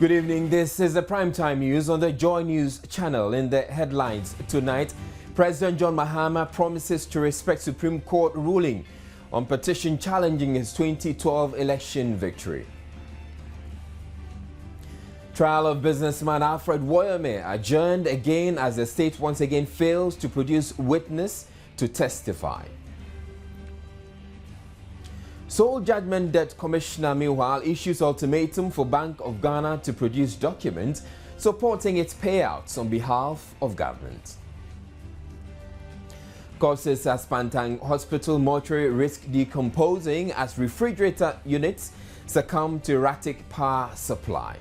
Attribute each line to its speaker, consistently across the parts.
Speaker 1: Good evening. This is the primetime news on the Joy News channel. In the headlines tonight, President John Mahama promises to respect Supreme Court ruling on petition challenging his 2012 election victory. Trial of businessman Alfred Woyome adjourned again as the state once again fails to produce witness to testify. Sole Judgment Debt Commissioner, meanwhile, issues ultimatum for Bank of Ghana to produce documents supporting its payouts on behalf of government. Causes as Pantang Hospital mortuary risk decomposing as refrigerator units succumb to erratic power supply.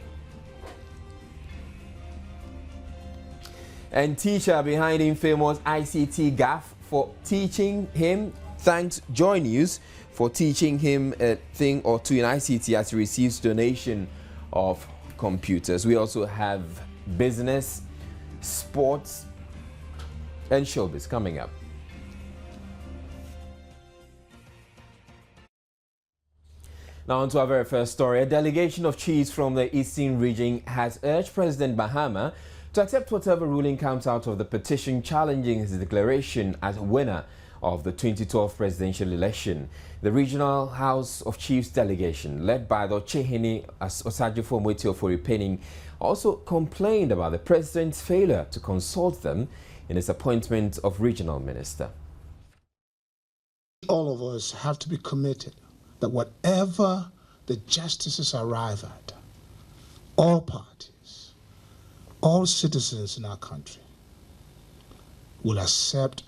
Speaker 1: And teacher behind infamous ICT gaffe for teaching him thanks Joy News for teaching him a thing or two in ICT as he receives donation of computers. We also have business, sports, and showbiz coming up. Now on to our very first story. A delegation of chiefs from the Eastern region has urged President Mahama to accept whatever ruling comes out of the petition challenging his declaration as winner of the 2012 presidential election. The Regional House of Chiefs delegation, led by the Ochehene Osajifo Mwetiofori-Penning, also complained about the president's failure to consult them in his appointment of regional minister.
Speaker 2: All of us have to be committed that whatever the justices arrive at, all parties, all citizens in our country will accept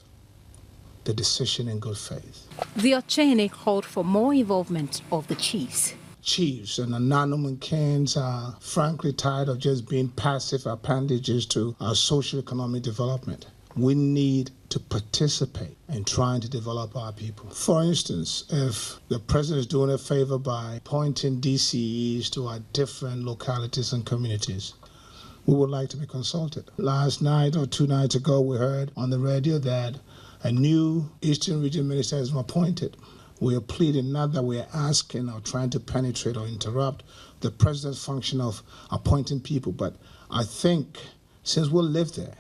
Speaker 2: the decision in good faith.
Speaker 3: The Ochehene called for more involvement of the chiefs.
Speaker 2: Chiefs and Ananum and Cairns are frankly tired of just being passive appendages to our socio-economic development. We need to participate in trying to develop our people. For instance, if the president is doing a favor by appointing DCEs to our different localities and communities, we would like to be consulted. Last night or 2 nights ago, we heard on the radio that a new Eastern Region minister has been appointed. We are pleading, not that we are asking or trying to penetrate or interrupt the president's function of appointing people, but I think since we'll live there,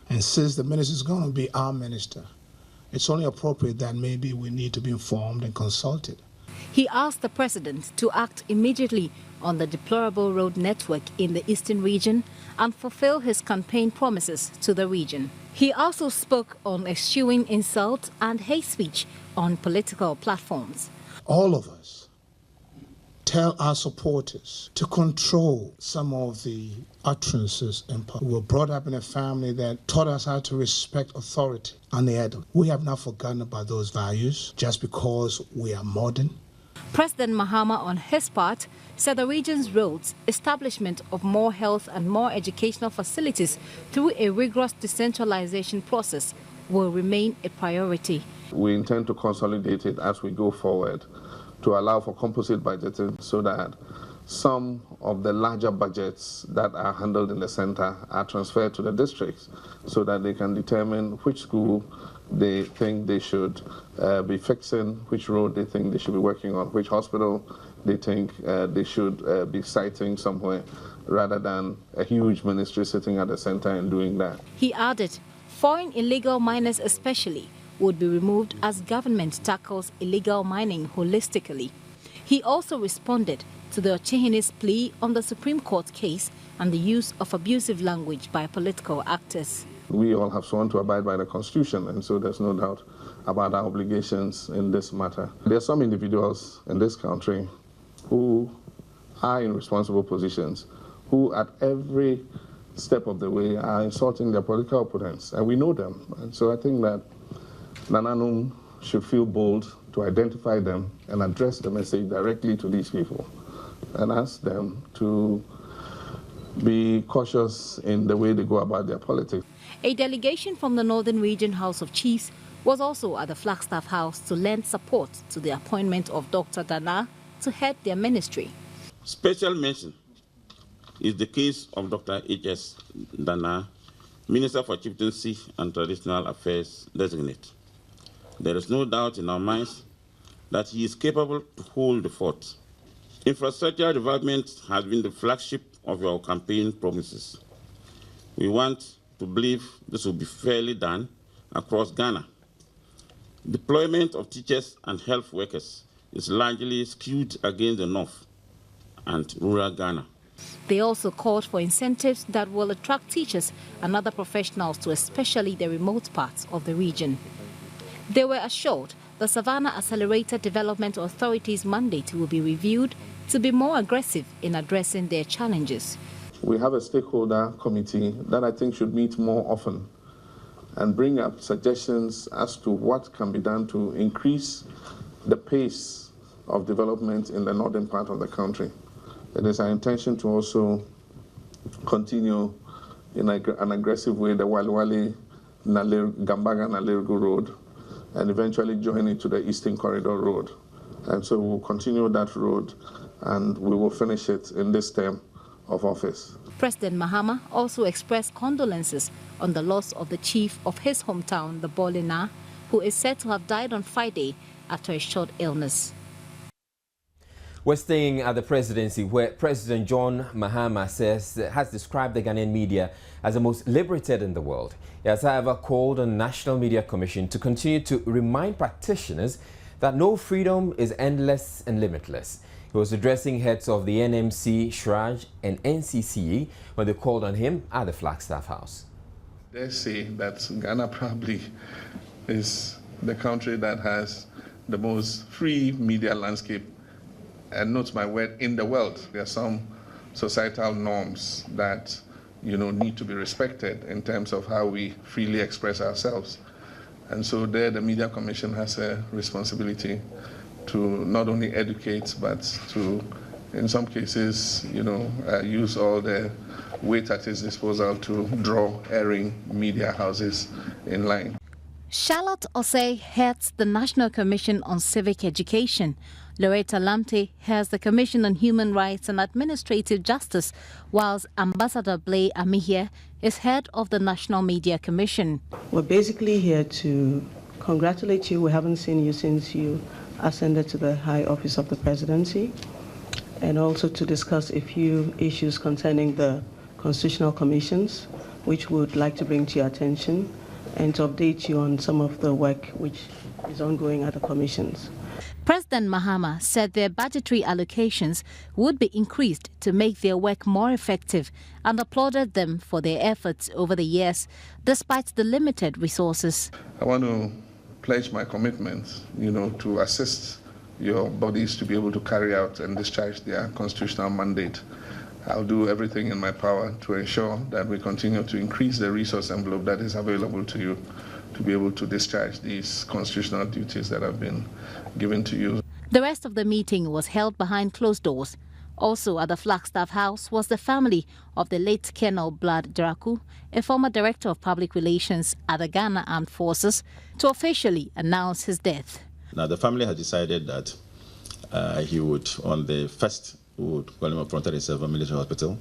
Speaker 2: and since the minister is going to be our minister, it's only appropriate that maybe we need to be informed and consulted.
Speaker 3: He asked the president to act immediately on the deplorable road network in the Eastern region and fulfill his campaign promises to the region. He also spoke on eschewing insult and hate speech on political platforms.
Speaker 2: All of us tell our supporters to control some of the utterances. We were brought up in a family that taught us how to respect authority and the elder. We have not forgotten about those values just because we are modern.
Speaker 3: President Mahama, on his part, said the region's roads, establishment of more health and more educational facilities through a rigorous decentralization process will remain a priority.
Speaker 4: We intend to consolidate it as we go forward to allow for composite budgeting so that some of the larger budgets that are handled in the center are transferred to the districts so that they can determine which school they think they should be fixing, which road they think they should be working on, which hospital they think they should be siting somewhere, rather than a huge ministry sitting at the center and doing that.
Speaker 3: He added, foreign illegal miners especially would be removed as government tackles illegal mining holistically. He also responded to the Ochehene's plea on the Supreme Court case and the use of abusive language by political actors.
Speaker 4: We all have sworn to abide by the Constitution, and so there's no doubt about our obligations in this matter. There are some individuals in this country who are in responsible positions, who at every step of the way are insulting their political opponents, and we know them. And so I think that Nananum should feel bold to identify them and address the message directly to these people and ask them to be cautious in the way they go about their politics.
Speaker 3: A delegation from the Northern Region House of Chiefs was also at the Flagstaff House to lend support to the appointment of Dr. Dana to head their ministry.
Speaker 5: Special mention is the case of Dr. H.S. Dana, Minister for Chieftaincy and Traditional Affairs designate. There is no doubt in our minds that he is capable to hold the fort. Infrastructure development has been the flagship of your campaign promises. We want to believe this will be fairly done across Ghana. Deployment of teachers and health workers is largely skewed against the north and rural Ghana.
Speaker 3: They also called for incentives that will attract teachers and other professionals to especially the remote parts of the region. They were assured the Savannah Accelerated Development Authority's mandate will be reviewed to be more aggressive in addressing their challenges.
Speaker 4: We have a stakeholder committee that I think should meet more often and bring up suggestions as to what can be done to increase the pace of development in the northern part of the country. It is our intention to also continue in an aggressive way the Walwali Gambaga Nalirgu Road and eventually join it to the Eastern Corridor Road. And so we'll continue that road and we will finish it in this term of office.
Speaker 3: President Mahama also expressed condolences on the loss of the chief of his hometown, the Bolina, who is said to have died on Friday after a short illness.
Speaker 1: We're staying at the presidency, where President John Mahama has described the Ghanaian media as the most liberated in the world. He has, however, called on the National Media Commission to continue to remind practitioners that no freedom is endless and limitless. He was addressing heads of the NMC, SHRAJ and NCCE when they called on him at the Flagstaff House.
Speaker 4: They say that Ghana probably is the country that has the most free media landscape, and note my word, in the world. There are some societal norms that need to be respected in terms of how we freely express ourselves. And so there the Media Commission has a responsibility to not only educate, but to, in some cases, use all the weight at its disposal to draw erring media houses in line.
Speaker 3: Charlotte Osei heads the National Commission on Civic Education. Loretta Lamte heads the Commission on Human Rights and Administrative Justice, whilst Ambassador Blay Amihie is head of the National Media Commission.
Speaker 6: We're basically here to congratulate you. We haven't seen you since you ascended to the high office of the presidency, and also to discuss a few issues concerning the constitutional commissions, which we would like to bring to your attention, and to update you on some of the work which is ongoing at the commissions.
Speaker 3: President Mahama said their budgetary allocations would be increased to make their work more effective and applauded them for their efforts over the years, despite the limited resources.
Speaker 4: I want to pledge my commitment, to assist your bodies to be able to carry out and discharge their constitutional mandate. I'll do everything in my power to ensure that we continue to increase the resource envelope that is available to you to be able to discharge these constitutional duties that have been given to you.
Speaker 3: The rest of the meeting was held behind closed doors. Also at the Flagstaff House was the family of the late Colonel Blood Draku, a former director of public relations at the Ghana Armed Forces, to officially announce his death.
Speaker 7: Now the family has decided that he would, on the 1st, would call him up from 37 Military Hospital,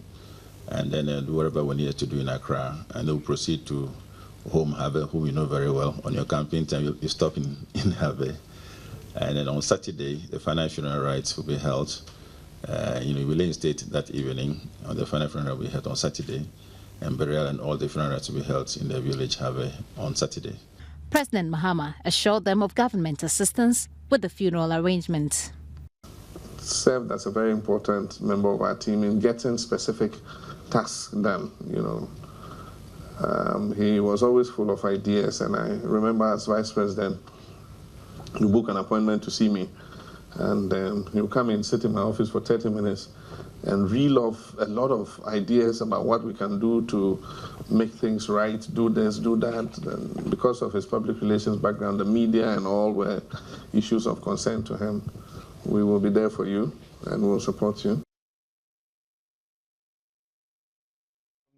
Speaker 7: and then do whatever we needed to do in Accra, and then we'll proceed to home Harvey, whom you know very well. On your campaign time, you stop in Harvey. And then on Saturday, the final funeral rites will be held. We lay in state that evening. On the final funeral will be held on Saturday, and burial and all the funeral rites will be held in the village Harvey on Saturday.
Speaker 3: President Mahama assured them of government assistance with the funeral arrangements.
Speaker 4: Served as a very important member of our team in getting specific tasks done, He was always full of ideas, and I remember as vice president, you book an appointment to see me, and he'll come in, sit in my office for 30 minutes, and reel off a lot of ideas about what we can do to make things right, do this, do that. And because of his public relations background, the media and all were issues of concern to him. We will be there for you, and we'll support you.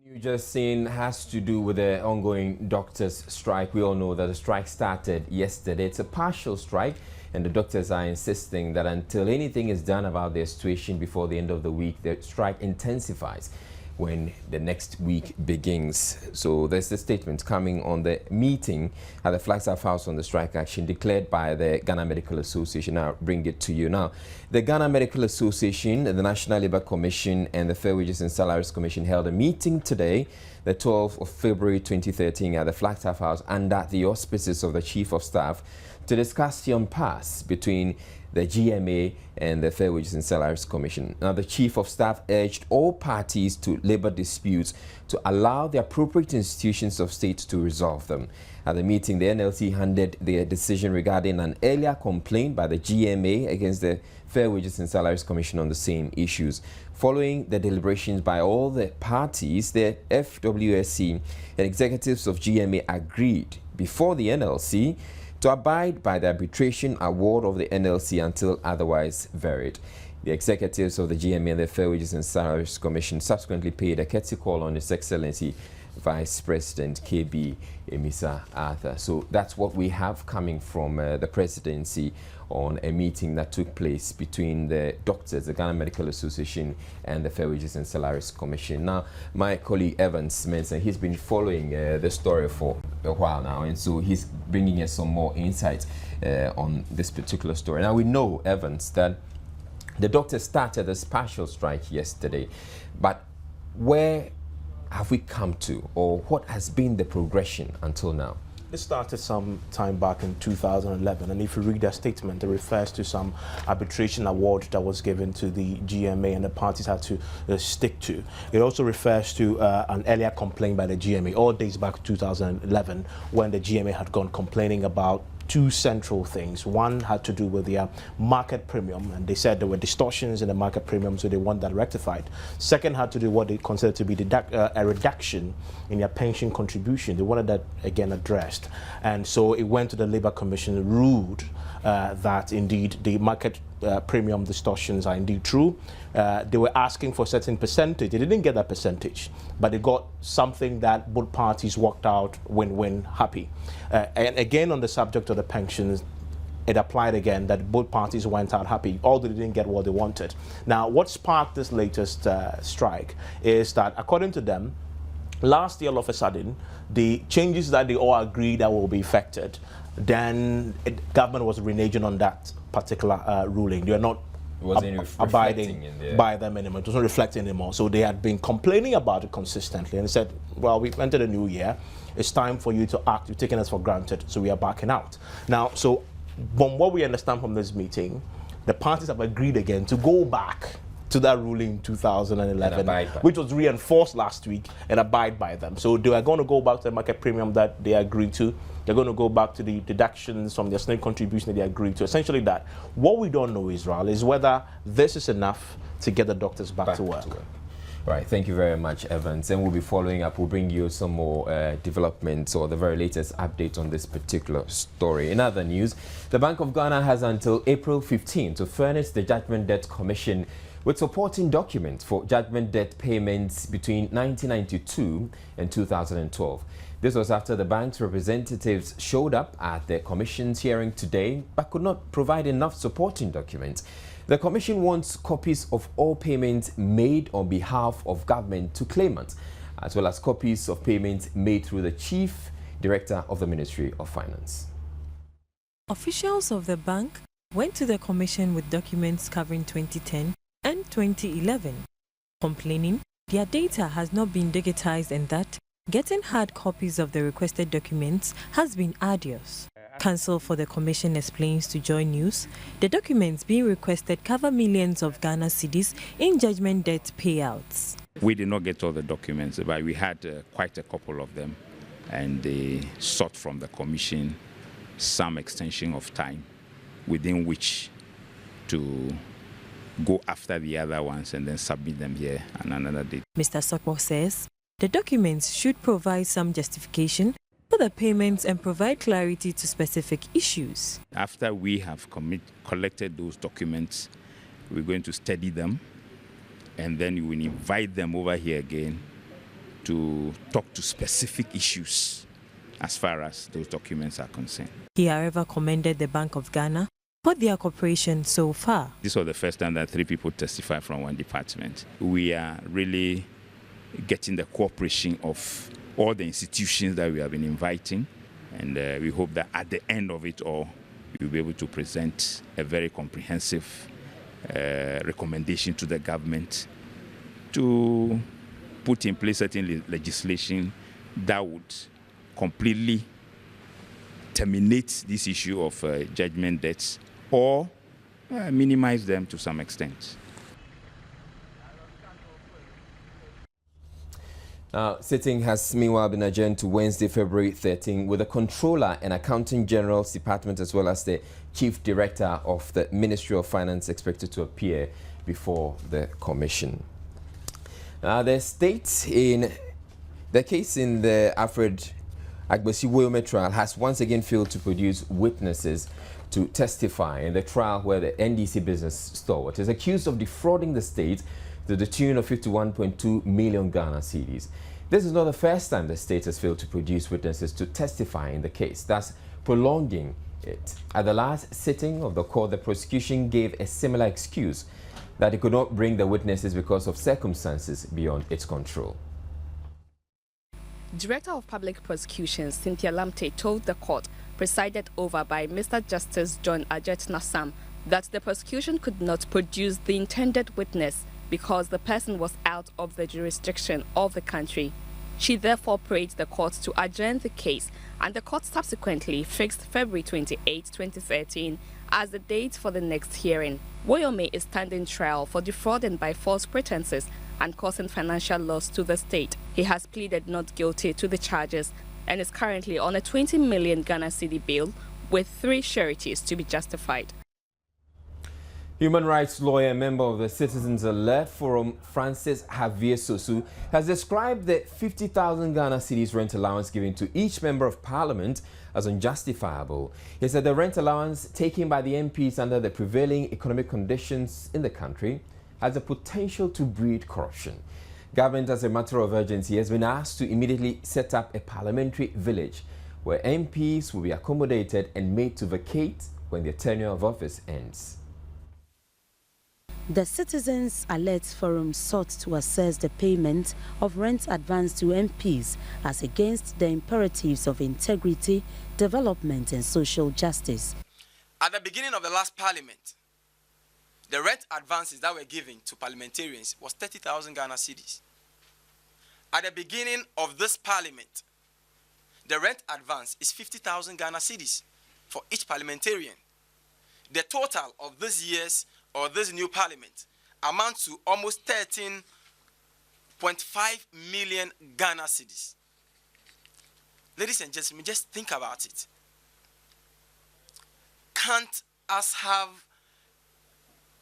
Speaker 1: You just seen has to do with the ongoing doctors' strike. We all know that the strike started yesterday. It's a partial strike, and the doctors are insisting that until anything is done about their situation before the end of the week, the strike intensifies. when the next week begins. So there's the statement coming on the meeting at the Flagstaff House on the strike action declared by the Ghana Medical Association. I'll bring it to you now. The Ghana Medical Association, the National Labour Commission and the Fair Wages and Salaries Commission held a meeting today, the 12th of February 2013 at the Flagstaff House under the auspices of the Chief of Staff to discuss the impasse between the GMA and the Fair Wages and Salaries Commission. Now, the Chief of Staff urged all parties to labour disputes to allow the appropriate institutions of state to resolve them. At the meeting, the NLC handed their decision regarding an earlier complaint by the GMA against the Fair Wages and Salaries Commission on the same issues. Following the deliberations by all the parties, the FWSC and executives of GMA agreed before the NLC to abide by the arbitration award of the NLC until otherwise varied. The executives of the GMA and the Fair Wages and Salaries Commission subsequently paid a courtesy call on His Excellency Vice President KB Emisa Arthur. So that's what we have coming from the presidency on a meeting that took place between the doctors, the Ghana Medical Association and the Fair Wages and Salaries Commission. Now, my colleague Evans Menson, he's been following the story for a while now, and so he's bringing us some more insight on this particular story. Now, we know, Evans, that the doctors started a partial strike yesterday, but where have we come to, or what has been the progression until now?
Speaker 8: It started some time back in 2011, and if you read that statement, it refers to some arbitration award that was given to the GMA and the parties had to stick to. It also refers to an earlier complaint by the GMA, all dates back to 2011, when the GMA had gone complaining about two central things. One had to do with their market premium, and they said there were distortions in the market premium, so they want that rectified. Second had to do what they considered to be a reduction in their pension contribution. They wanted that again addressed, and so it went to the Labour Commission, ruled that indeed the market premium distortions are indeed true. They were asking for a certain percentage. They didn't get that percentage, but they got something that both parties worked out win-win, happy. And again, on the subject of the pensions, it applied again that both parties went out happy, although they didn't get what they wanted. Now, what sparked this latest strike is that, according to them, last year, all of a sudden, the changes that they all agreed that will be effected, then government was reneging on that particular ruling. They are not abiding by them anymore. It wasn't reflecting anymore. So they had been complaining about it consistently, and said, well, we've entered a new year. It's time for you to act. You've taken us for granted, so we are backing out. Now, so from what we understand from this meeting, the parties have agreed again to go back to that ruling in 2011, which was reinforced last week, and abide by them. So they are going to go back to the market premium that they agreed to. They're going to go back to the deductions from their SNP contribution that they agreed to. Essentially that. What we don't know, Israel, is whether this is enough to get the doctors back to work.
Speaker 1: Right, thank you very much, Evans. And we'll be following up. We'll bring you some more developments or the very latest updates on this particular story. In other news, the Bank of Ghana has until April 15 to furnish the Judgment Debt Commission with supporting documents for judgment debt payments between 1992 and 2012. This was after the bank's representatives showed up at the Commission's hearing today but could not provide enough supporting documents. The Commission wants copies of all payments made on behalf of government to claimants, as well as copies of payments made through the Chief Director of the Ministry of Finance.
Speaker 9: Officials of the bank went to the Commission with documents covering 2010 and 2011, complaining their data has not been digitized and that getting hard copies of the requested documents has been arduous. Counsel for the Commission explains to Joy News the documents being requested cover millions of Ghana cedis in judgment debt payouts.
Speaker 10: We did not get all the documents, but we had quite a couple of them, and they sought from the Commission some extension of time within which to go after the other ones and then submit them here on another date.
Speaker 9: Mr. Sokpo says the documents should provide some justification for the payments and provide clarity to specific issues.
Speaker 10: After we have collected those documents, we're going to study them, and then we will invite them over here again to talk to specific issues as far as those documents are concerned.
Speaker 9: He, however, commended the Bank of Ghana for their cooperation so far.
Speaker 10: This was the first time that 3 people testified from one department. We are really getting the cooperation of all the institutions that we have been inviting. And we hope that at the end of it all, we'll be able to present a very comprehensive recommendation to the government to put in place certain legislation that would completely terminate this issue of judgment debts or minimize them to some extent.
Speaker 1: Sitting has meanwhile been adjourned to Wednesday, February 13, with the Controller and Accountant General's Department as well as the Chief Director of the Ministry of Finance expected to appear before the Commission. The state in the case in the Alfred Agbosi Woyome trial has once again failed to produce witnesses to testify in the trial where the NDC business stalwart is accused of defrauding the state to the tune of 51.2 million Ghana cedis. This is not the first time the state has failed to produce witnesses to testify in the case, thus prolonging it. At the last sitting of the court, the prosecution gave a similar excuse that it could not bring the witnesses because of circumstances beyond its control.
Speaker 11: Director of Public Prosecutions Cynthia Lamte told the court, presided over by Mr. Justice John Ajet Nassam, that the prosecution could not produce the intended witness because the person was out of the jurisdiction of the country. She therefore prayed the court to adjourn the case, and the court subsequently fixed February 28, 2013 as the date for the next hearing. Woyome is standing trial for defrauding by false pretenses and causing financial loss to the state. He has pleaded not guilty to the charges and is currently on a 20 million Ghana cedi bail with 3 sureties to be justified.
Speaker 1: Human rights lawyer and member of the Citizens Alert Forum, Francis Javier Sosu, has described the 50,000 Ghana cedis rent allowance given to each member of parliament as unjustifiable. He said the rent allowance taken by the MPs under the prevailing economic conditions in the country has the potential to breed corruption. Government, as a matter of urgency, has been asked to immediately set up a parliamentary village where MPs will be accommodated and made to vacate when their tenure of office ends.
Speaker 12: The Citizens Alert Forum sought to assess the payment of rent advance to MPs as against the imperatives of integrity, development and social justice.
Speaker 13: At the beginning of the last parliament, the rent advances that were given to parliamentarians was 30,000 Ghana cedis. At the beginning of this parliament, the rent advance is 50,000 Ghana cedis for each parliamentarian. The total of this year's or this new parliament amounts to almost 13.5 million Ghana cedis. Ladies and gentlemen, just think about it. Can't us have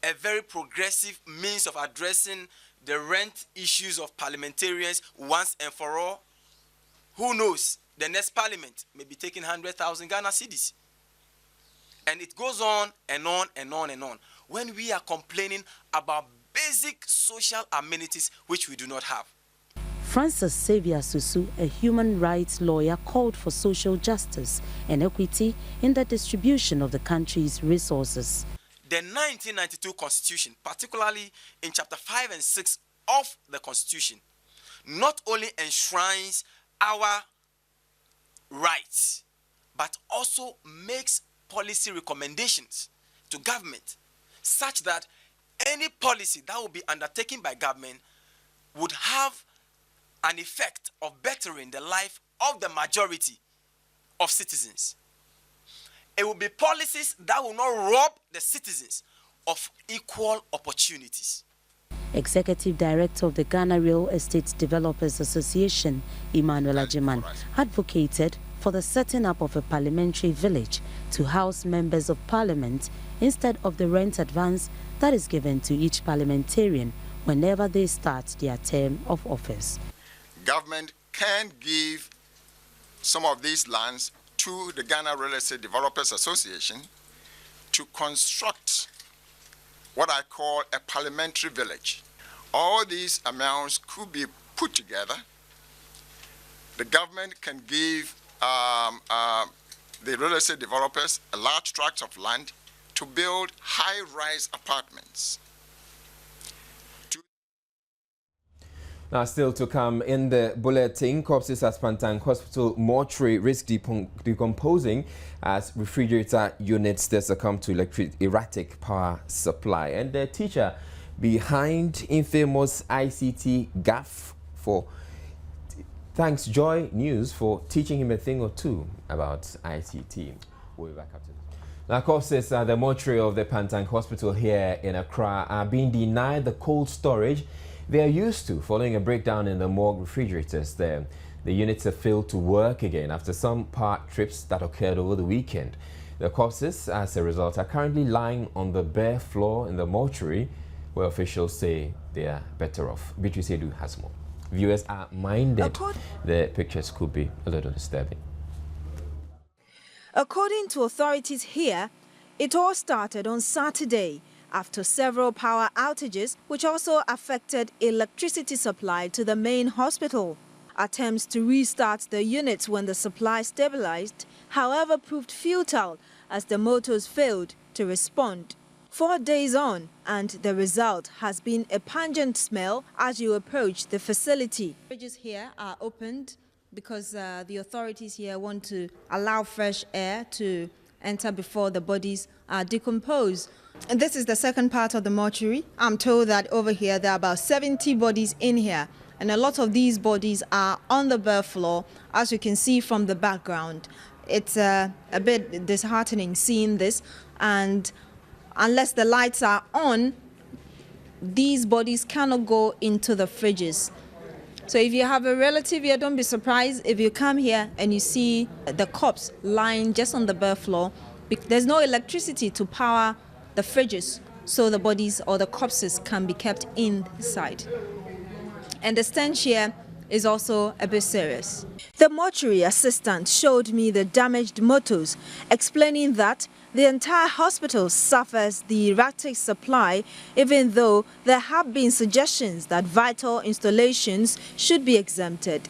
Speaker 13: a very progressive means of addressing the rent issues of parliamentarians once and for all? Who knows, the next parliament may be taking 100,000 Ghana cedis. And it goes on and on and on and on. When we are complaining about basic social amenities which we do not have.
Speaker 12: Francis Xavier Susu, a human rights lawyer, called for social justice and equity in the distribution of the country's resources.
Speaker 13: The 1992 Constitution, particularly in Chapter 5 and 6 of the Constitution, not only enshrines our rights, but also makes policy recommendations to government, such that any policy that will be undertaken by government would have an effect of bettering the life of the majority of citizens. It will be policies that will not rob the citizens of equal opportunities.
Speaker 12: Executive Director of the Ghana Real Estate Developers Association, Emmanuel Ajiman, advocated for the setting up of a parliamentary village to house members of parliament instead of the rent advance that is given to each parliamentarian whenever they start their term of office.
Speaker 14: Government can give some of these lands to the Ghana Real Estate Developers Association to construct what I call a parliamentary village. All these amounts could be put together. The government can give the real estate developers a large tract of land to build high-rise apartments.
Speaker 1: Now, still to come in the bulletin, corpses at Pantang Hospital mortuary risk decomposing as refrigerator units that succumb to erratic power supply. And the teacher behind infamous ICT gaffe thanks Joy News for teaching him a thing or two about ICT. We'll be back after this. Now, corpses at the mortuary of the Pantang Hospital here in Accra are being denied the cold storage they are used to following a breakdown in the morgue refrigerators there. The units have failed to work again after some power trips that occurred over the weekend. The corpses, as a result, are currently lying on the bare floor in the mortuary, where officials say they are better off. Beatrice Edu has more. Viewers are minded the pictures could be a little disturbing.
Speaker 15: According to authorities here, it all started on Saturday after several power outages, which also affected electricity supply to the main hospital. Attempts to restart the units when the supply stabilized, however, proved futile as the motors failed to respond. 4 days on, and the result has been a pungent smell as you approach the facility. Fridges here are opened because the authorities here want to allow fresh air to enter before the bodies are decomposed. And this is the second part of the mortuary. I'm told that over here there are about 70 bodies in here, and a lot of these bodies are on the bare floor, as you can see from the background. It's a bit disheartening seeing this, and unless the lights are on, these bodies cannot go into the fridges. So if you have a relative here, don't be surprised if you come here and you see the corpse lying just on the bare floor. There's no electricity to power the fridges, so the bodies or the corpses can be kept inside. And the stench here is also a bit serious. The mortuary assistant showed me the damaged motors, explaining that the entire hospital suffers the erratic supply, even though there have been suggestions that vital installations should be exempted.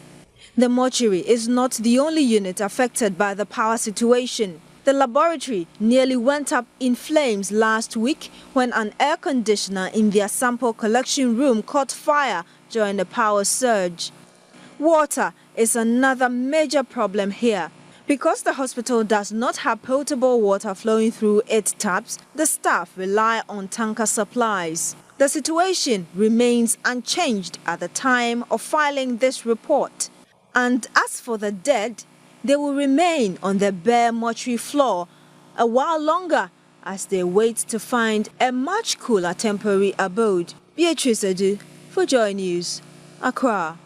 Speaker 15: The mortuary is not the only unit affected by the power situation. The laboratory nearly went up in flames last week when an air conditioner in their sample collection room caught fire during the power surge. Water is another major problem here. Because the hospital does not have potable water flowing through its taps, the staff rely on tanker supplies. The situation remains unchanged at the time of filing this report. And as for the dead, they will remain on the bare mortuary floor a while longer as they wait to find a much cooler temporary abode. Beatrice Edu for Joy News, Accra.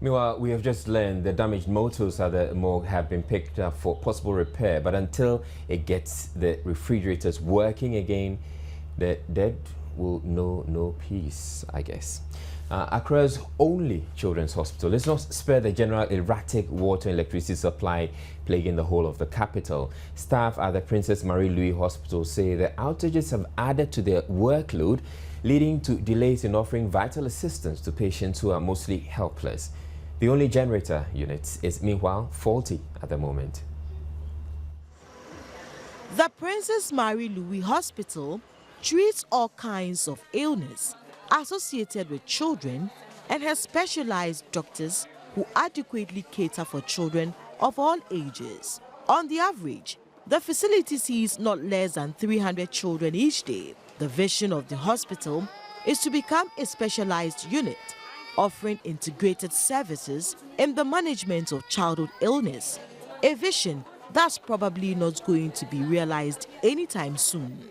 Speaker 1: Meanwhile, we have just learned the damaged motors at the morgue have been picked up for possible repair, but until it gets the refrigerators working again, the dead will know no peace, I guess. Accra's only children's hospital is not spared the general erratic water and electricity supply plaguing the whole of the capital. Staff at the Princess Marie Louis Hospital say the outages have added to their workload, leading to delays in offering vital assistance to patients who are mostly helpless. The only generator unit is meanwhile faulty at the moment.
Speaker 16: The Princess Marie Louis Hospital treats all kinds of illness associated with children and has specialized doctors who adequately cater for children of all ages. On the average, the facility sees not less than 300 children each day. The vision of the hospital is to become a specialized unit, offering integrated services in the management of childhood illness, a vision that's probably not going to be realized anytime soon.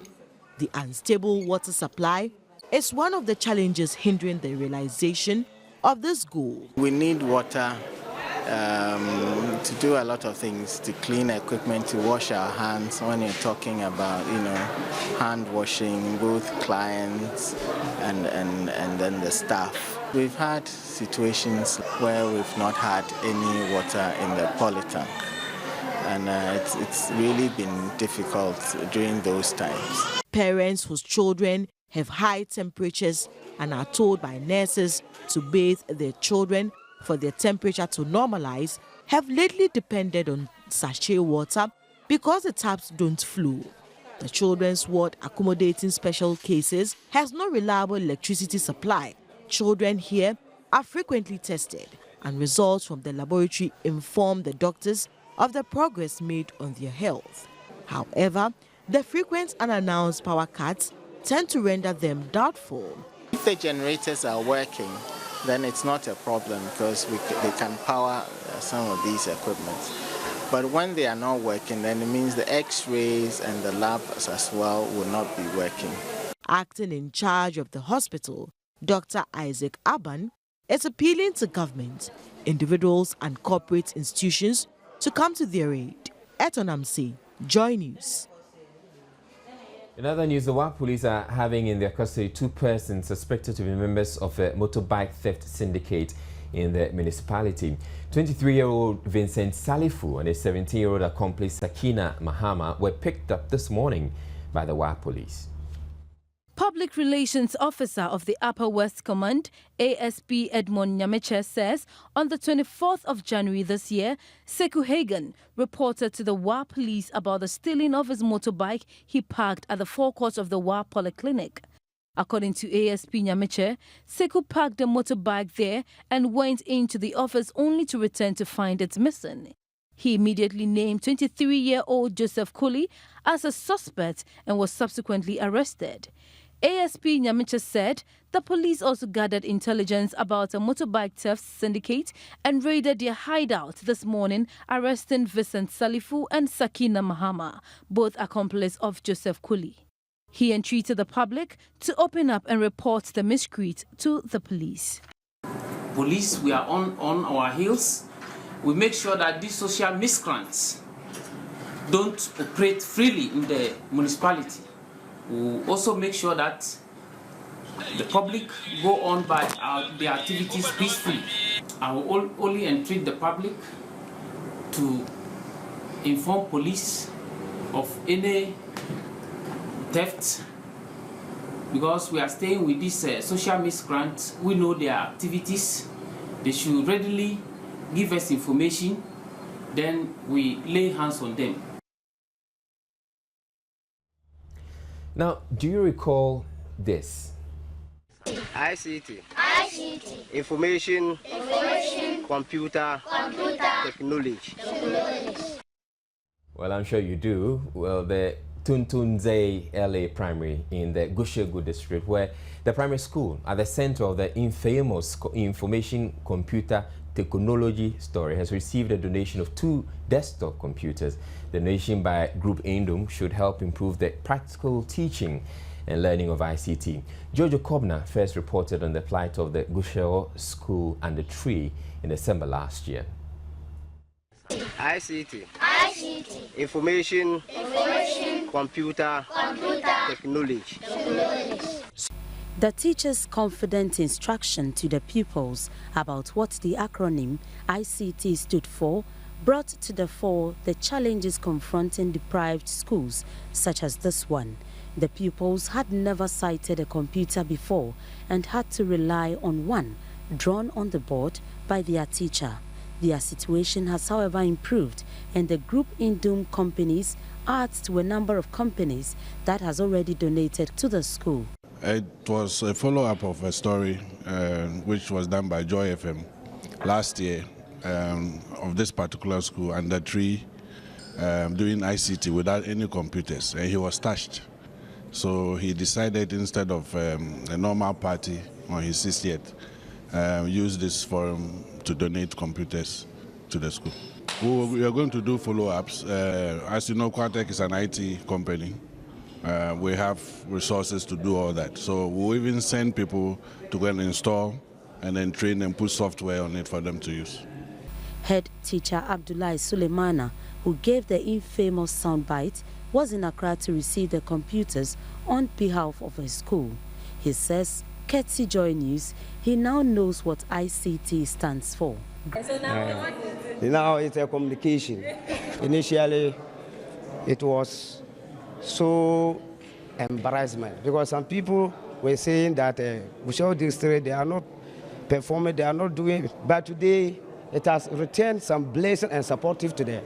Speaker 16: The unstable water supply is one of the challenges hindering the realization of this goal.
Speaker 17: We need water to do a lot of things, to clean equipment, to wash our hands. When you're talking about, hand washing, both clients and then the staff. We've had situations where we've not had any water in the polytank, and it's really been difficult during those times.
Speaker 16: Parents whose children have high temperatures and are told by nurses to bathe their children for their temperature to normalize have lately depended on sachet water because the taps don't flow. The children's ward accommodating special cases has no reliable electricity supply, Children here are frequently tested, and results from the laboratory inform the doctors of the progress made on their health. However, the frequent unannounced power cuts tend to render them doubtful.
Speaker 17: If the generators are working, then it's not a problem because they can power some of these equipment. But when they are not working, then it means the x-rays and the labs as well will not be working.
Speaker 16: Acting in charge of the hospital, Dr. Isaac Aban is appealing to government, individuals and corporate institutions to come to their aid. Etonamsi, Joy News.
Speaker 1: In other news, the WAP police are having in their custody 2 persons suspected to be members of a motorbike theft syndicate in the municipality. 23-year-old Vincent Salifu and a 17-year-old accomplice Sakina Mahama were picked up this morning by the WAP police.
Speaker 3: Public Relations Officer of the Upper West Command, ASP Edmond Nyameche, says on the 24th of January this year, Sekou Hagan reported to the WA police about the stealing of his motorbike he parked at the forecourt of the WA Polyclinic. According to ASP Nyameche, Sekou parked the motorbike there and went into the office only to return to find it missing. He immediately named 23-year-old Joseph Kuli as a suspect and was subsequently arrested. ASP Nyameche said the police also gathered intelligence about a motorbike theft syndicate and raided their hideout this morning, arresting Vincent Salifu and Sakina Mahama, both accomplices of Joseph Kuli. He entreated the public to open up and report the miscreant to the police.
Speaker 18: Police, we are on our heels. We make sure that these social miscreants don't operate freely in the municipality. We also make sure that the public go on by their activities peacefully. I will only entreat the public to inform police of any theft, because we are staying with these social miscreants. We know their activities. They should readily give us information, then we lay hands on them.
Speaker 1: Now, do you recall this?
Speaker 19: ICT. Information. Computer. Technology.
Speaker 1: Well, I'm sure you do. Well, the Tuntunze LA Primary in the Gushegu district, where the primary school at the center of the infamous information computer technology story, has received a donation of 2 desktop computers. The donation by Group Indum should help improve the practical teaching and learning of ICT. Jojo Kobna first reported on the plight of the Gushego School and the tree in December last year.
Speaker 19: ICT. Information. Computer. Technology.
Speaker 12: The teachers' confident instruction to the pupils about what the acronym ICT stood for brought to the fore the challenges confronting deprived schools such as this one. The pupils had never sighted a computer before and had to rely on one drawn on the board by their teacher. Their situation has, however, improved, and the Group Indum companies adds to a number of companies that has already donated to the school.
Speaker 20: It was a follow-up of a story which was done by Joy FM last year of this particular school and the tree doing ICT without any computers, and he was touched. So he decided, instead of a normal party on his 60th, use this forum to donate computers to the school. We are going to do follow-ups. As you know, Quantec is an IT company. We have resources to do all that. So we'll even send people to go and install and then train and put software on it for them to use.
Speaker 12: Head teacher Abdullah Suleimana, who gave the infamous soundbite, was in Accra to receive the computers on behalf of his school. He says, Ketsi Joy News, he now knows what ICT stands for.
Speaker 19: Now it's a communication. Initially, it was so embarrassment because some people were saying that Gushego district, they are not performing, they are not doing it. But today, it has returned some blessing and supportive to the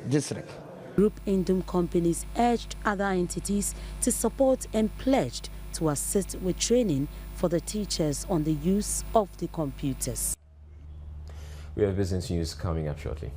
Speaker 19: district.
Speaker 12: Group Indum companies urged other entities to support and pledged to assist with training for the teachers on the use of the computers.
Speaker 1: We have business news coming up shortly.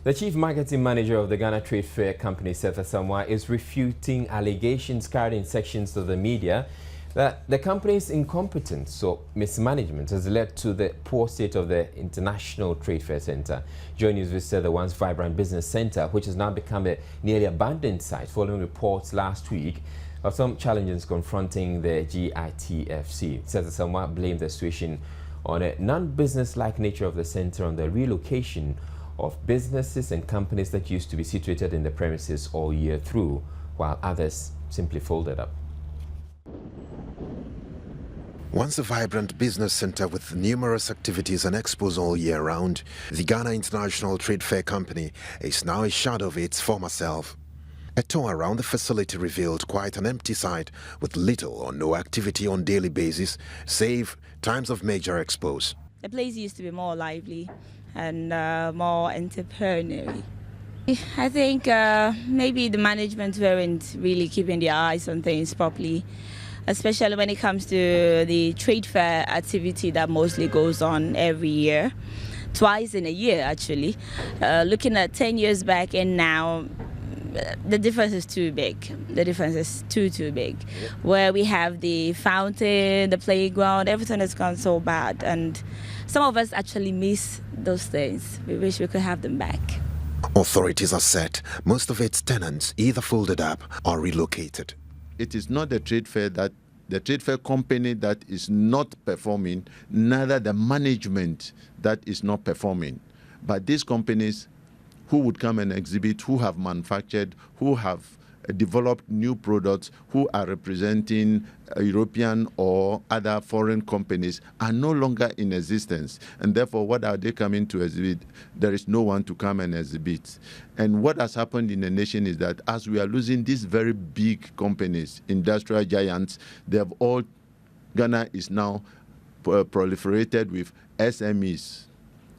Speaker 1: The chief marketing manager of the Ghana Trade Fair Company, Seth Asamoah, is refuting allegations carried in sections of the media that the company's incompetence or mismanagement has led to the poor state of the International Trade Fair Center. Joy News visited the once vibrant business center, which has now become a nearly abandoned site following reports last week of some challenges confronting the GITFC. Seth Asamoah blamed the situation on a non-business-like nature of the center on the relocation of businesses and companies that used to be situated in the premises all year through, while others simply folded up.
Speaker 21: Once a vibrant business center with numerous activities and expos all year round, the Ghana International Trade Fair Company is now a shadow of its former self. A tour around the facility revealed quite an empty site with little or no activity on daily basis, save times of major expos.
Speaker 22: The place used to be more lively and more entrepreneurial. I think maybe the management weren't really keeping their eyes on things properly, especially when it comes to the trade fair activity that mostly goes on every year, twice in a year actually. Looking at 10 years back and now, the difference is too big. The difference is too big. Where we have the fountain, the playground, everything has gone so bad, and some of us actually miss those things. We wish we could have them back.
Speaker 21: Authorities are set. Most of its tenants either folded up or relocated.
Speaker 23: It is not the trade fair company that is not performing, neither the management that is not performing. But these companies who would come and exhibit, who have manufactured, who have developed new products, who are representing European or other foreign companies are no longer in existence. And therefore, what are they coming to exhibit? There is no one to come and exhibit. And what has happened in the nation is that as we are losing these very big companies, industrial giants, Ghana is now proliferated with SMEs,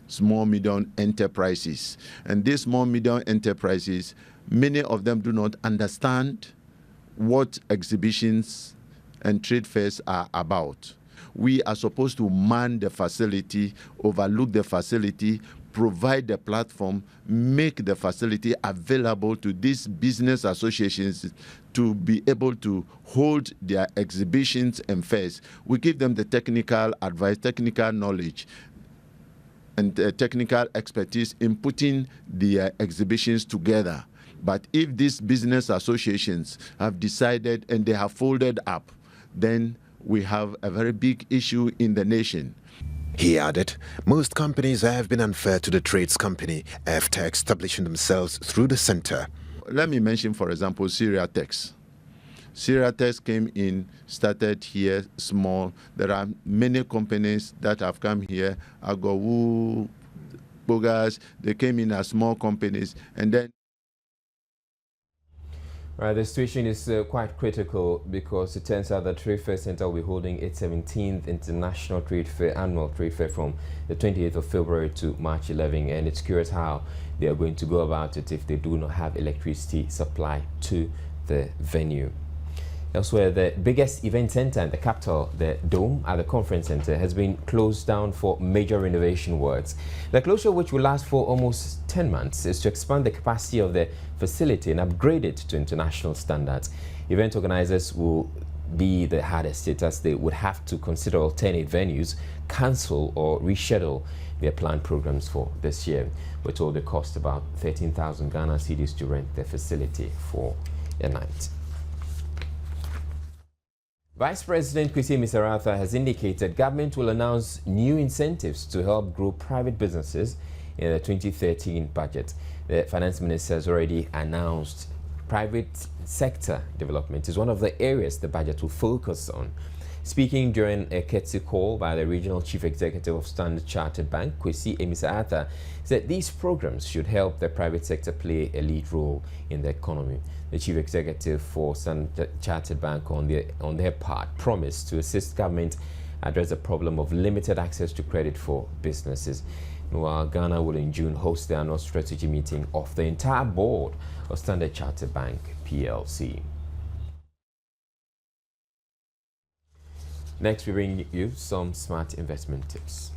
Speaker 23: small medium enterprises. And these small medium enterprises, many of them do not understand what exhibitions and trade fairs are about. We are supposed to man the facility, overlook the facility, provide the platform, make the facility available to these business associations to be able to hold their exhibitions and fairs. We give them the technical advice, technical knowledge, and technical expertise in putting the exhibitions together. But if these business associations have decided and they have folded up, then we have a very big issue in the nation.
Speaker 21: He added, most companies have been unfair to the trades company after establishing themselves through the center.
Speaker 23: Let me mention, for example, Syriatex. Syriatex came in, started here small. There are many companies that have come here, Agowu, Bogas, they came in as small companies, and then
Speaker 1: Right, the situation is quite critical because it turns out that Trade Fair Center will be holding its 17th International Trade Fair, Annual Trade Fair from the 28th of February to March 11, and it's curious how they are going to go about it if they do not have electricity supply to the venue. Elsewhere, the biggest event center in the capital, the Dome at the Conference Center, has been closed down for major renovation works. The closure, which will last for almost 10 months, is to expand the capacity of the facility and upgrade it to international standards. Event organizers will be the hardest hit as they would have to consider alternate venues, cancel or reschedule their planned programs for this year. We're told it cost about 13,000 Ghana cedis to rent the facility for a night. Vice President Kwesi Misarauta has indicated government will announce new incentives to help grow private businesses in the 2013 budget. The finance minister has already announced private sector development is one of the areas the budget will focus on. Speaking during a courtesy call by the Regional Chief Executive of Standard Chartered Bank, Kwesi Misarauta said these programs should help the private sector play a lead role in the economy. The Chief Executive for Standard Chartered Bank, on their part, promised to assist government address the problem of limited access to credit for businesses. Meanwhile, Ghana will in June host the annual strategy meeting of the entire board of Standard Chartered Bank PLC. Next, we bring you some smart investment tips.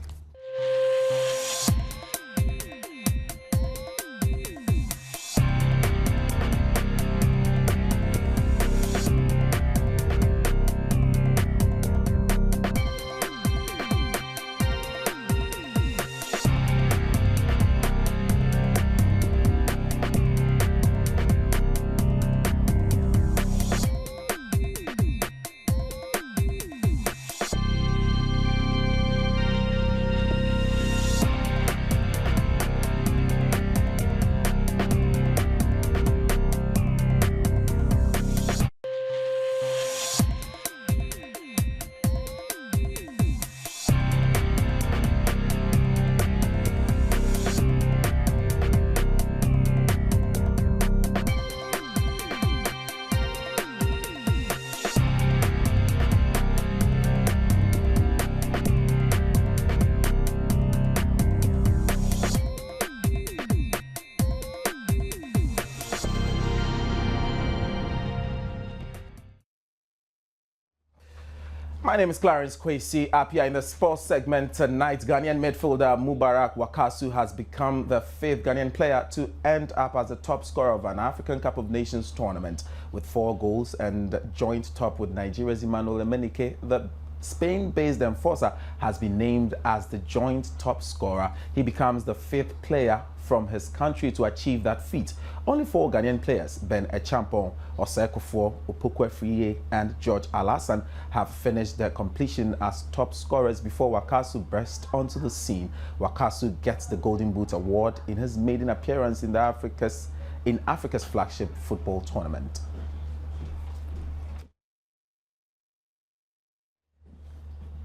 Speaker 8: My name is Clarence Kwesi. Up here in the sports segment tonight, Ghanaian midfielder Mubarak Wakasu has become the 5th Ghanaian player to end up as the top scorer of an African Cup of Nations tournament with 4 goals and joint top with Nigeria's Emmanuel Emenike. The Spain-based enforcer has been named as the joint top scorer. He becomes the 5th player from his country to achieve that feat. Only 4 Ghanaian players, Ben Echampong, Osekofo, Opoku-Efriye and George Alassane, have finished their completion as top scorers before Wakasu burst onto the scene. Wakasu gets the Golden Boot Award in his maiden appearance in Africa's flagship football tournament.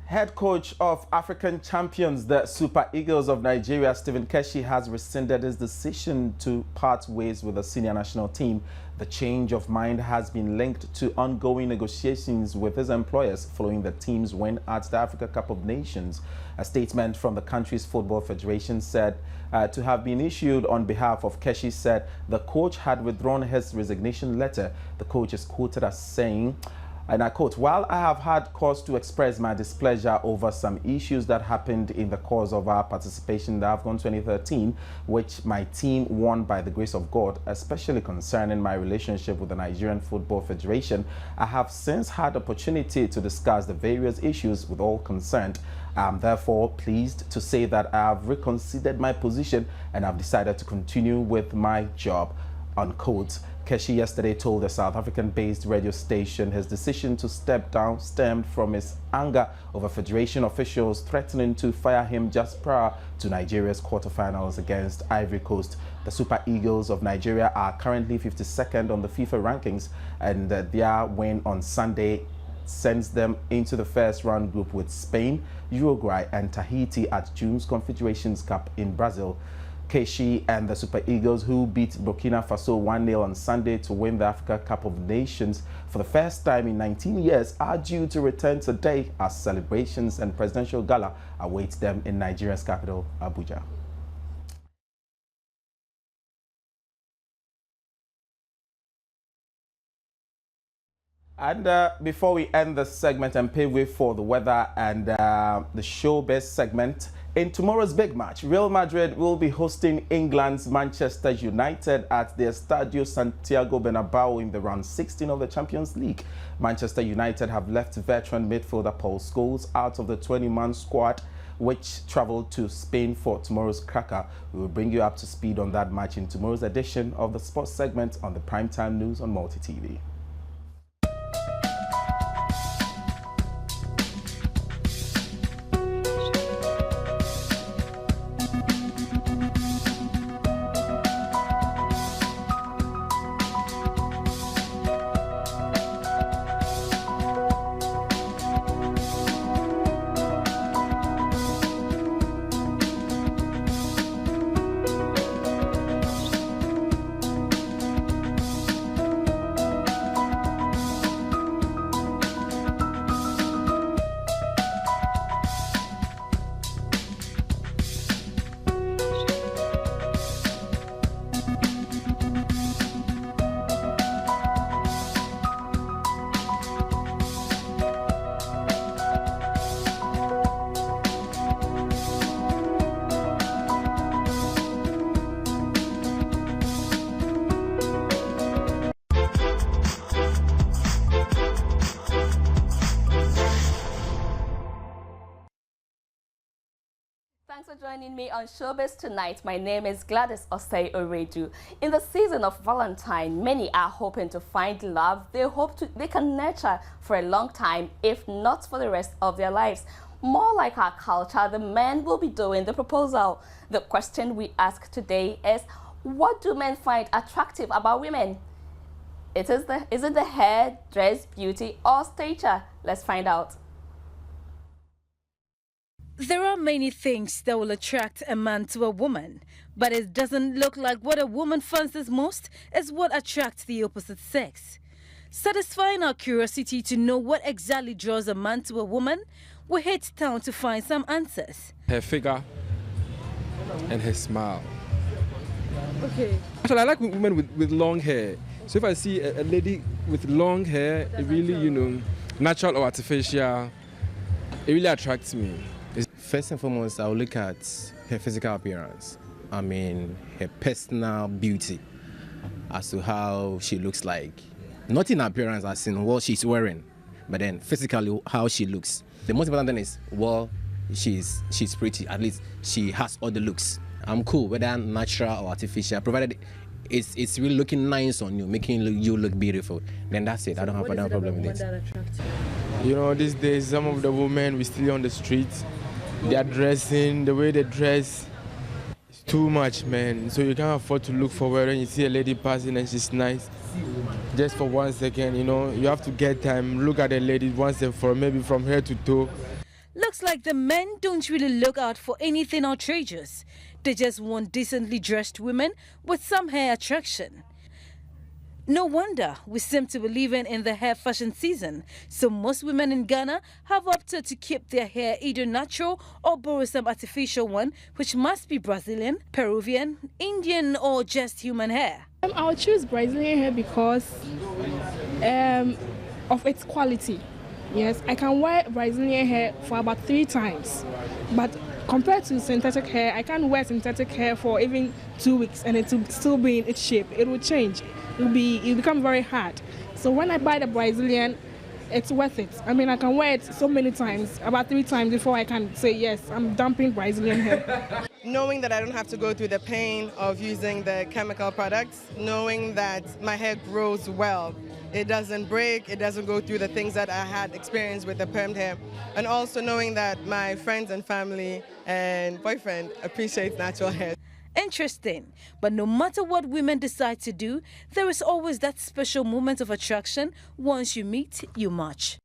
Speaker 8: Head coach of African champions, the Super Eagles of Nigeria, Stephen Keshi, has rescinded his decision to part ways with the senior national team. The change of mind has been linked to ongoing negotiations with his employers following the team's win at the Africa Cup of Nations. A statement from the country's football federation said to have been issued on behalf of Keshi said the coach had withdrawn his resignation letter. The coach is quoted as saying, and I quote, "While I have had cause to express my displeasure over some issues that happened in the course of our participation in the AFCON 2013, which my team won by the grace of God, especially concerning my relationship with the Nigerian Football Federation, I have since had opportunity to discuss the various issues with all concerned. I am therefore pleased to say that I have reconsidered my position and have decided to continue with my job," unquote. Keshi yesterday told the South African-based radio station his decision to step down stemmed from his anger over Federation officials threatening to fire him just prior to Nigeria's quarterfinals against Ivory Coast. The Super Eagles of Nigeria are currently 52nd on the FIFA rankings, and their win on Sunday sends them into the first round group with Spain, Uruguay and Tahiti at June's Confederations Cup in Brazil. Keshi and the Super Eagles, who beat Burkina Faso 1-0 on Sunday to win the Africa Cup of Nations for the first time in 19 years, are due to return today as celebrations and presidential gala await them in Nigeria's capital, Abuja. And before we end the segment and pave way for the weather and the showbiz segment, in tomorrow's big match, Real Madrid will be hosting England's Manchester United at their Estadio Santiago Bernabeu in the round 16 of the Champions League. Manchester United have left veteran midfielder Paul Scholes out of the 20-man squad, which traveled to Spain for tomorrow's cracker. We will bring you up to speed on that match in tomorrow's edition of the sports segment on the Primetime News on Multi TV.
Speaker 11: Thanks for joining me on Showbiz tonight. My name is Gladys Osei Oredu. In the season of Valentine, many are hoping to find love they can nurture for a long time, if not for the rest of their lives. More like our culture, the men will be doing the proposal. The question we ask today is, what do men find attractive about women? Is it the hair, dress, beauty, or stature? Let's find out.
Speaker 3: There are many things that will attract a man to a woman, but it doesn't look like what a woman fancies most is what attracts the opposite sex. Satisfying our curiosity to know what exactly draws a man to a woman, we head down to find some answers.
Speaker 2: Her figure and her smile.
Speaker 3: Okay.
Speaker 2: Actually, I like women with long hair. So if I see a lady with long hair, it really, natural or artificial, it really attracts me.
Speaker 5: First and foremost, I'll look at her physical appearance. I mean, her personal beauty as to how she looks like. Not in appearance as in what she's wearing, but then physically how she looks. The most important thing is, well, she's pretty. At least she has all the looks. I'm cool, whether natural or artificial, provided it's really looking nice on you, making you look beautiful. Then that's it. So I don't have a problem with it.
Speaker 6: These days, some of the women we still on the streets. Their dressing, the way they dress, it's too much, man. So you can't afford to look forward when you see a lady passing and she's nice. Just for 1 second, you have to get time, look at a lady once and for maybe from head to toe.
Speaker 3: Looks like the men don't really look out for anything outrageous. They just want decently dressed women with some hair attraction. No wonder we seem to be living in the hair fashion season, so most women in Ghana have opted to keep their hair either natural or borrow some artificial one, which must be Brazilian, Peruvian, Indian, or just human hair.
Speaker 24: I would choose Brazilian hair because of its quality. Yes, I can wear Brazilian hair for about 3 times, but compared to synthetic hair, I can't wear synthetic hair for even 2 weeks and it will still be in its shape. It will change. It will become very hard. So when I buy the Brazilian, it's worth it. I mean, I can wear it so many times, about 3 times before I can say, yes, I'm dumping Brazilian hair.
Speaker 25: Knowing that I don't have to go through the pain of using the chemical products, knowing that my hair grows well. It doesn't break, it doesn't go through the things that I had experienced with the permed hair. And also knowing that my friends and family and boyfriend appreciate natural hair.
Speaker 3: Interesting, but no matter what women decide to do, there is always that special moment of attraction. Once you meet, you match.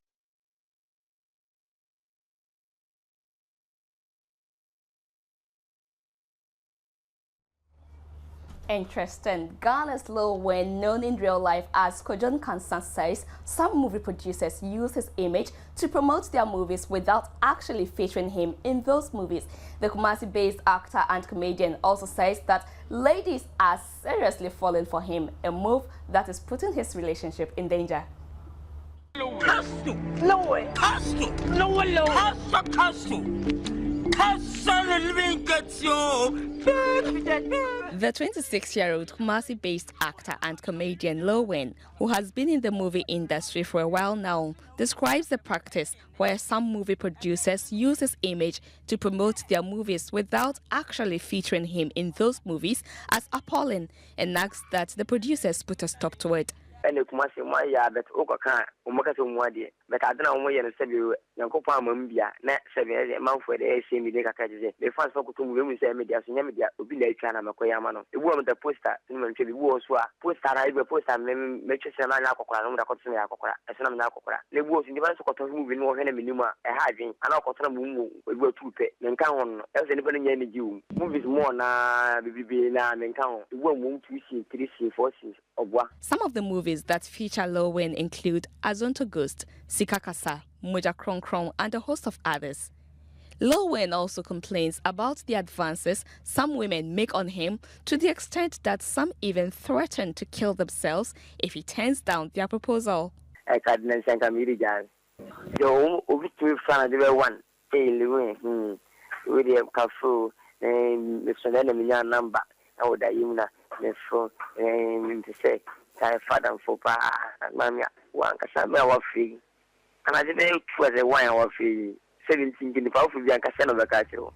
Speaker 11: Interesting. Ghana's Lil Wayne, known in real life as Kojon Kansan, says some movie producers use his image to promote their movies without actually featuring him in those movies. The Kumasi-based actor and comedian also says that ladies are seriously falling for him, a move that is putting his relationship in danger. The 26-year-old Kumasi-based actor and comedian Lil Wayne, who has been in the movie industry for a while now, describes the practice where some movie producers use his image to promote their movies without actually featuring him in those movies as appalling, and asks that the producers put a stop to it.
Speaker 26: And the Kumasi, my yard that Oka, Umakasum Wadi, but I don't know where the Sabu, Yankopa Mumbia, Nat 7 a month for the AC Media Kaji. The first focus to women's media, Media, Ubila Chana Makoyamano. The woman the poster, to the wars were poster, I will post and make sure I'm not a cotton Yakora, as I'm not Cocora. The wars in the Vanessa moving more than a minima, a having, and I'll cotton moon will go to pay. Then count, else anybody named you. Movies more na, baby, and then count. The woman 2 scenes, 3 scenes, 4 scenes of what.
Speaker 11: Some of the movies that feature Lil Wayne include Azonto Ghost, Sikakasa, Moja Kron Kron, and a host of others. Lil Wayne also complains about the advances some women make on him, to the extent that some even threaten to kill themselves if he turns down their proposal.
Speaker 26: I can't the one, with the Kafu, and the Sonana number, I would to say, father for Mamma, one Casabella fee. And I didn't was a wine or fee, 17 in the power of Bianca of the castle.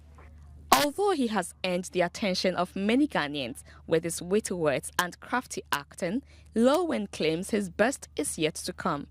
Speaker 11: Although he has earned the attention of many Ghanaians with his witty words and crafty acting, Lowen claims his best is yet to come.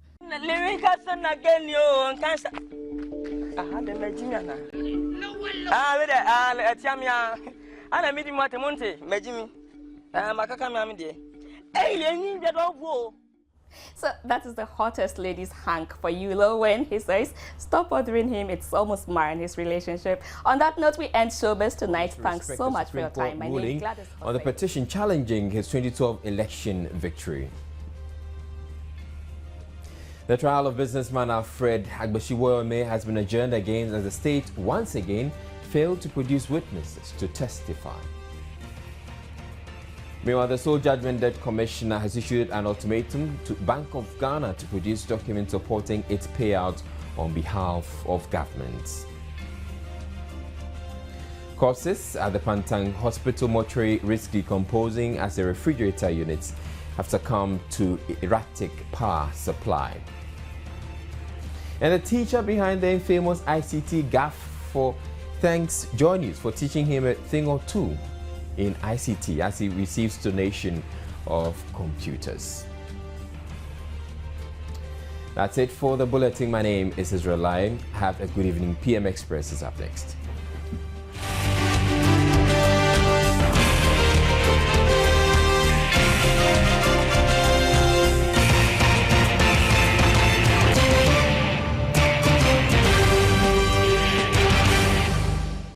Speaker 11: So that is the hottest lady's hank for you, Lowen. He says, stop bothering him. It's almost marring his relationship. On that note, we end showbiz tonight. Thanks so much for your time. My name is Gladys.
Speaker 1: On the petition challenging his 2012 election victory. The trial of businessman Alfred Woyome has been adjourned again as the state once again failed to produce witnesses to testify. Meanwhile, the Sole Judgment Debt Commissioner has issued an ultimatum to Bank of Ghana to produce documents supporting its payout on behalf of governments. Corpses at the Pantang Hospital mortuary risk decomposing as the refrigerator units have succumbed to erratic power supply. And the teacher behind the infamous ICT gaffe thanks Joy News for teaching him a thing or two in ICT as he receives donation of computers. That's it for the bulletin. My name is Israel Lion. Have a good evening. PM Express is up next.